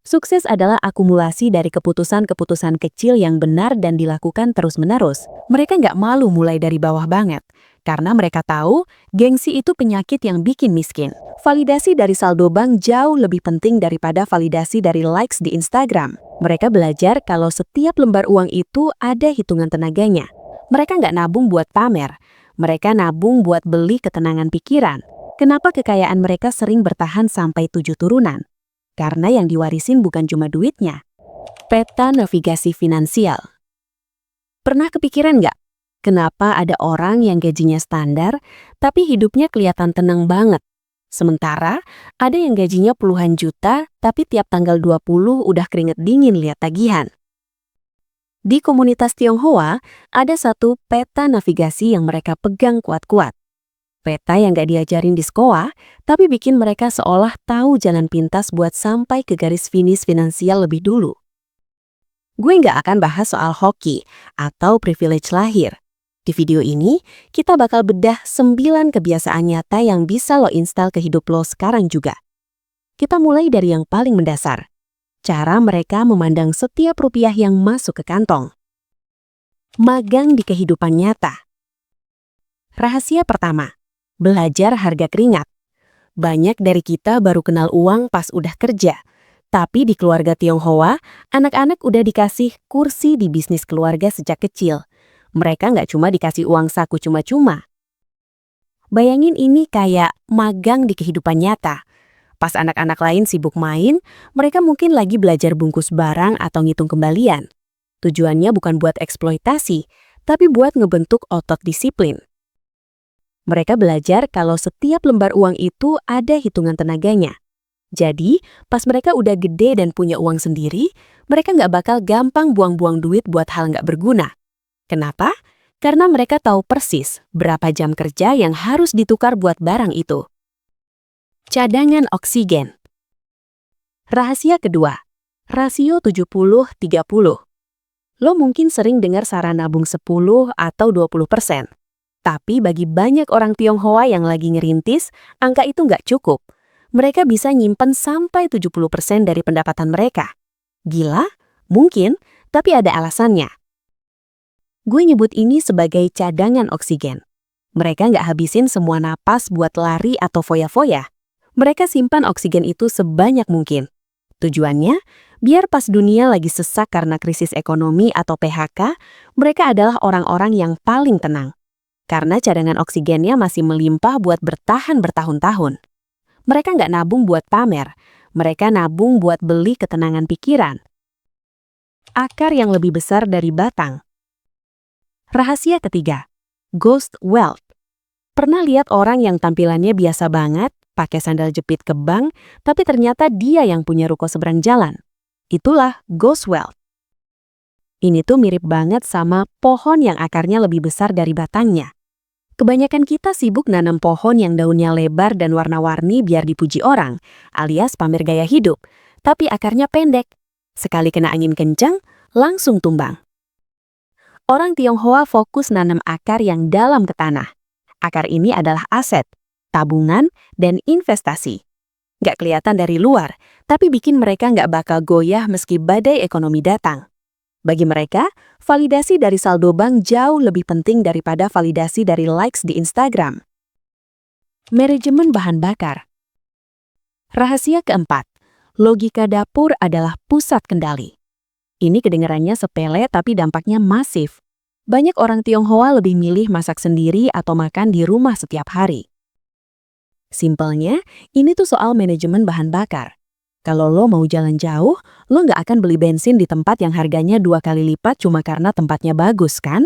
Sukses adalah akumulasi dari keputusan-keputusan kecil yang benar dan dilakukan terus-menerus. Mereka nggak malu mulai dari bawah banget, karena mereka tahu gengsi itu penyakit yang bikin miskin. Validasi dari saldo bank jauh lebih penting daripada validasi dari likes di Instagram. Mereka belajar kalau setiap lembar uang itu ada hitungan tenaganya. Mereka nggak nabung buat pamer, mereka nabung buat beli ketenangan pikiran. Kenapa kekayaan mereka sering bertahan sampai 7 turunan? Karena yang diwarisin bukan cuma duitnya. Peta navigasi finansial. Pernah kepikiran nggak? Kenapa ada orang yang gajinya standar, tapi hidupnya kelihatan tenang banget? Sementara, ada yang gajinya puluhan juta, tapi tiap tanggal 20 udah keringet dingin lihat tagihan. Di komunitas Tionghoa, ada satu peta navigasi yang mereka pegang kuat-kuat. Peta yang gak diajarin di sekolah, tapi bikin mereka seolah tahu jalan pintas buat sampai ke garis finish finansial lebih dulu. Gue gak akan bahas soal hoki atau privilege lahir. Di video ini, kita bakal bedah 9 kebiasaan nyata yang bisa lo install ke hidup lo sekarang juga. Kita mulai dari yang paling mendasar. Cara mereka memandang setiap rupiah yang masuk ke kantong. Magang di kehidupan nyata. Rahasia pertama. Belajar harga keringat. Banyak dari kita baru kenal uang pas udah kerja. Tapi di keluarga Tionghoa, anak-anak udah dikasih kursi di bisnis keluarga sejak kecil. Mereka nggak cuma dikasih uang saku cuma-cuma. Bayangin ini kayak magang di kehidupan nyata. Pas anak-anak lain sibuk main, mereka mungkin lagi belajar bungkus barang atau ngitung kembalian. Tujuannya bukan buat eksploitasi, tapi buat ngebentuk otot disiplin. Mereka belajar kalau setiap lembar uang itu ada hitungan tenaganya. Jadi, pas mereka udah gede dan punya uang sendiri, mereka nggak bakal gampang buang-buang duit buat hal nggak berguna. Kenapa? Karena mereka tahu persis berapa jam kerja yang harus ditukar buat barang itu. Cadangan oksigen. Rahasia kedua, rasio 70-30. Lo mungkin sering dengar saran nabung 10 atau 20%. Tapi bagi banyak orang Tionghoa yang lagi ngerintis, angka itu nggak cukup. Mereka bisa nyimpen sampai 70% dari pendapatan mereka. Gila? Mungkin, tapi ada alasannya. Gue nyebut ini sebagai cadangan oksigen. Mereka nggak habisin semua napas buat lari atau foya-foya. Mereka simpan oksigen itu sebanyak mungkin. Tujuannya, biar pas dunia lagi sesak karena krisis ekonomi atau PHK, mereka adalah orang-orang yang paling tenang. Karena cadangan oksigennya masih melimpah buat bertahan bertahun-tahun. Mereka nggak nabung buat pamer, mereka nabung buat beli ketenangan pikiran. Akar yang lebih besar dari batang. Rahasia ketiga, ghost wealth. Pernah lihat orang yang tampilannya biasa banget, pakai sandal jepit ke bank, tapi ternyata dia yang punya ruko seberang jalan. Itulah ghost wealth. Ini tuh mirip banget sama pohon yang akarnya lebih besar dari batangnya. Kebanyakan kita sibuk nanam pohon yang daunnya lebar dan warna-warni biar dipuji orang, alias pamer gaya hidup. Tapi akarnya pendek. Sekali kena angin kencang, langsung tumbang. Orang Tionghoa fokus nanam akar yang dalam ke tanah. Akar ini adalah aset, tabungan, dan investasi. Nggak kelihatan dari luar, tapi bikin mereka nggak bakal goyah meski badai ekonomi datang. Bagi mereka, validasi dari saldo bank jauh lebih penting daripada validasi dari likes di Instagram. Manajemen bahan bakar. Rahasia keempat, logika dapur adalah pusat kendali. Ini kedengarannya sepele tapi dampaknya masif. Banyak orang Tionghoa lebih milih masak sendiri atau makan di rumah setiap hari. Simpelnya, ini tuh soal manajemen bahan bakar. Kalau lo mau jalan jauh, lo nggak akan beli bensin di tempat yang harganya 2 kali lipat cuma karena tempatnya bagus, kan?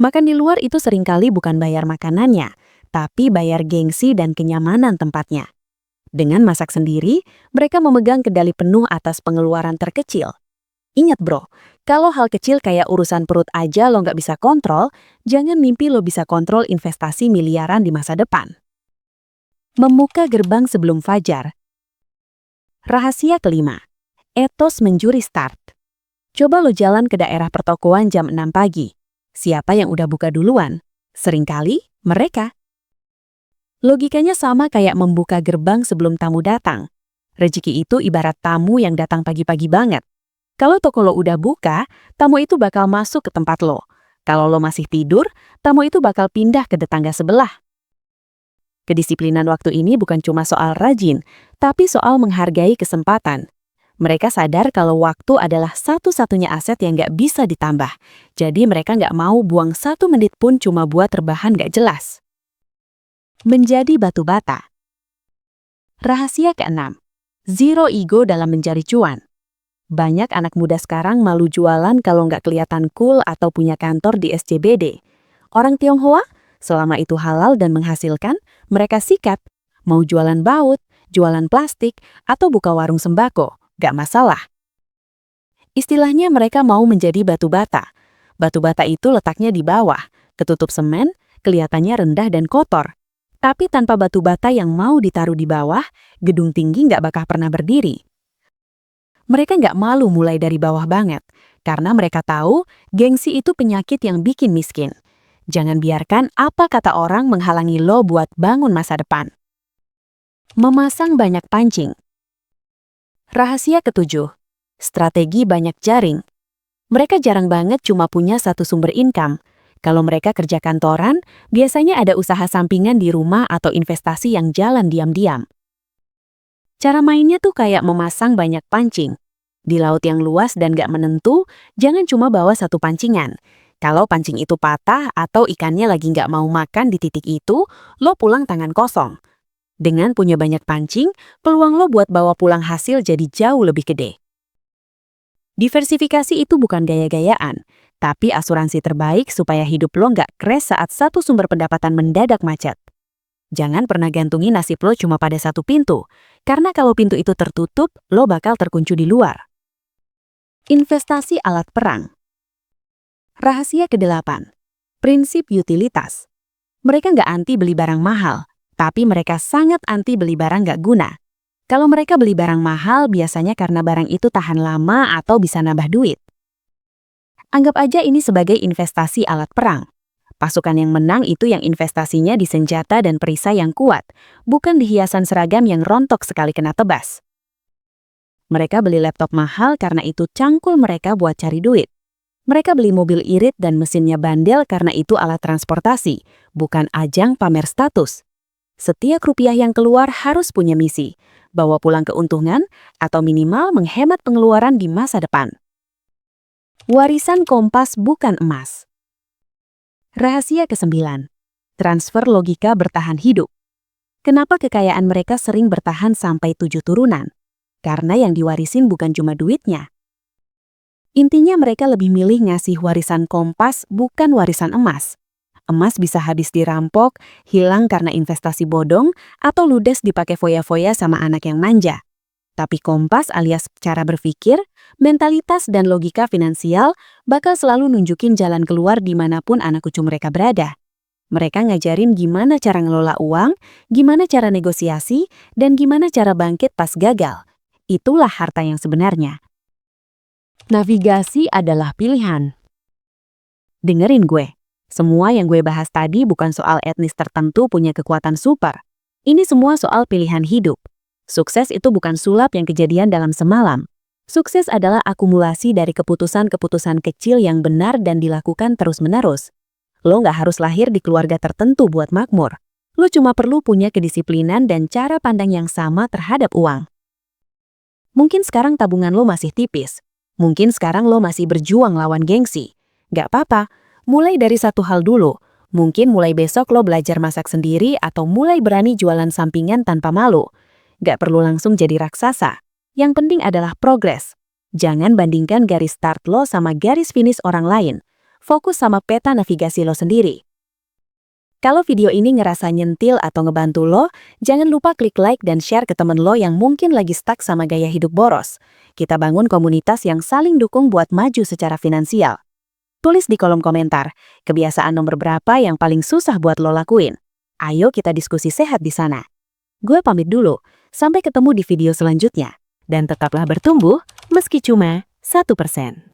Makan di luar itu seringkali bukan bayar makanannya, tapi bayar gengsi dan kenyamanan tempatnya. Dengan masak sendiri, mereka memegang kendali penuh atas pengeluaran terkecil. Ingat bro, kalau hal kecil kayak urusan perut aja lo nggak bisa kontrol, jangan mimpi lo bisa kontrol investasi miliaran di masa depan. Membuka gerbang sebelum fajar. Rahasia kelima, etos mencuri start. Coba lo jalan ke daerah pertokoan jam 6 pagi. Siapa yang udah buka duluan? Seringkali mereka. Logikanya sama kayak membuka gerbang sebelum tamu datang. Rezeki itu ibarat tamu yang datang pagi-pagi banget. Kalau toko lo udah buka, tamu itu bakal masuk ke tempat lo. Kalau lo masih tidur, tamu itu bakal pindah ke tetangga sebelah. Kedisiplinan waktu ini bukan cuma soal rajin, tapi soal menghargai kesempatan. Mereka sadar kalau waktu adalah satu-satunya aset yang nggak bisa ditambah. Jadi mereka nggak mau buang 1 menit pun cuma buat rebahan nggak jelas. Menjadi batu bata. Rahasia keenam. Zero ego dalam mencari cuan. Banyak anak muda sekarang malu jualan kalau nggak kelihatan cool atau punya kantor di SCBD. Orang Tionghoa, selama itu halal dan menghasilkan, mereka sikat. Mau jualan baut, jualan plastik, atau buka warung sembako, nggak masalah. Istilahnya mereka mau menjadi batu bata. Batu bata itu letaknya di bawah, ketutup semen, kelihatannya rendah dan kotor. Tapi tanpa batu bata yang mau ditaruh di bawah, gedung tinggi nggak bakal pernah berdiri. Mereka nggak malu mulai dari bawah banget, karena mereka tahu gengsi itu penyakit yang bikin miskin. Jangan biarkan apa kata orang menghalangi lo buat bangun masa depan. Memasang banyak pancing. Rahasia ketujuh. Strategi banyak jaring. Mereka jarang banget cuma punya satu sumber income. Kalau mereka kerja kantoran, biasanya ada usaha sampingan di rumah atau investasi yang jalan diam-diam. Cara mainnya tuh kayak memasang banyak pancing. Di laut yang luas dan gak menentu, jangan cuma bawa satu pancingan. Kalau pancing itu patah atau ikannya lagi gak mau makan di titik itu, lo pulang tangan kosong. Dengan punya banyak pancing, peluang lo buat bawa pulang hasil jadi jauh lebih gede. Diversifikasi itu bukan gaya-gayaan, tapi asuransi terbaik supaya hidup lo nggak crash saat satu sumber pendapatan mendadak macet. Jangan pernah gantungi nasib lo cuma pada satu pintu, karena kalau pintu itu tertutup, lo bakal terkunci di luar. Investasi alat perang. Rahasia ke-8. Prinsip utilitas. Mereka nggak anti beli barang mahal, tapi mereka sangat anti beli barang nggak guna. Kalau mereka beli barang mahal, biasanya karena barang itu tahan lama atau bisa nambah duit. Anggap aja ini sebagai investasi alat perang. Pasukan yang menang itu yang investasinya di senjata dan perisai yang kuat, bukan di hiasan seragam yang rontok sekali kena tebas. Mereka beli laptop mahal karena itu cangkul mereka buat cari duit. Mereka beli mobil irit dan mesinnya bandel karena itu alat transportasi, bukan ajang pamer status. Setiap rupiah yang keluar harus punya misi, bawa pulang keuntungan, atau minimal menghemat pengeluaran di masa depan. Warisan Kompas bukan emas. Rahasia ke-9. Transfer logika bertahan hidup. Kenapa kekayaan mereka sering bertahan sampai 7 turunan? Karena yang diwarisin bukan cuma duitnya. Intinya mereka lebih milih ngasih warisan Kompas bukan warisan emas. Emas bisa habis dirampok, hilang karena investasi bodong, atau ludes dipakai foya-foya sama anak yang manja. Tapi Kompas alias cara berpikir, mentalitas dan logika finansial bakal selalu nunjukin jalan keluar dimanapun anak cucu mereka berada. Mereka ngajarin gimana cara ngelola uang, gimana cara negosiasi, dan gimana cara bangkit pas gagal. Itulah harta yang sebenarnya. Navigasi adalah pilihan. Dengerin gue. Semua yang gue bahas tadi bukan soal etnis tertentu punya kekuatan super. Ini semua soal pilihan hidup. Sukses itu bukan sulap yang kejadian dalam semalam. Sukses adalah akumulasi dari keputusan-keputusan kecil yang benar dan dilakukan terus-menerus. Lo nggak harus lahir di keluarga tertentu buat makmur. Lo cuma perlu punya kedisiplinan dan cara pandang yang sama terhadap uang. Mungkin sekarang tabungan lo masih tipis. Mungkin sekarang lo masih berjuang lawan gengsi. Nggak apa-apa. Mulai dari satu hal dulu. Mungkin mulai besok lo belajar masak sendiri atau mulai berani jualan sampingan tanpa malu. Gak perlu langsung jadi raksasa. Yang penting adalah progres. Jangan bandingkan garis start lo sama garis finish orang lain. Fokus sama peta navigasi lo sendiri. Kalau video ini ngerasa nyentil atau ngebantu lo, jangan lupa klik like dan share ke temen lo yang mungkin lagi stuck sama gaya hidup boros. Kita bangun komunitas yang saling dukung buat maju secara finansial. Tulis di kolom komentar, kebiasaan nomor berapa yang paling susah buat lo lakuin. Ayo kita diskusi sehat di sana. Gue pamit dulu, sampai ketemu di video selanjutnya. Dan tetaplah bertumbuh, meski cuma 1%.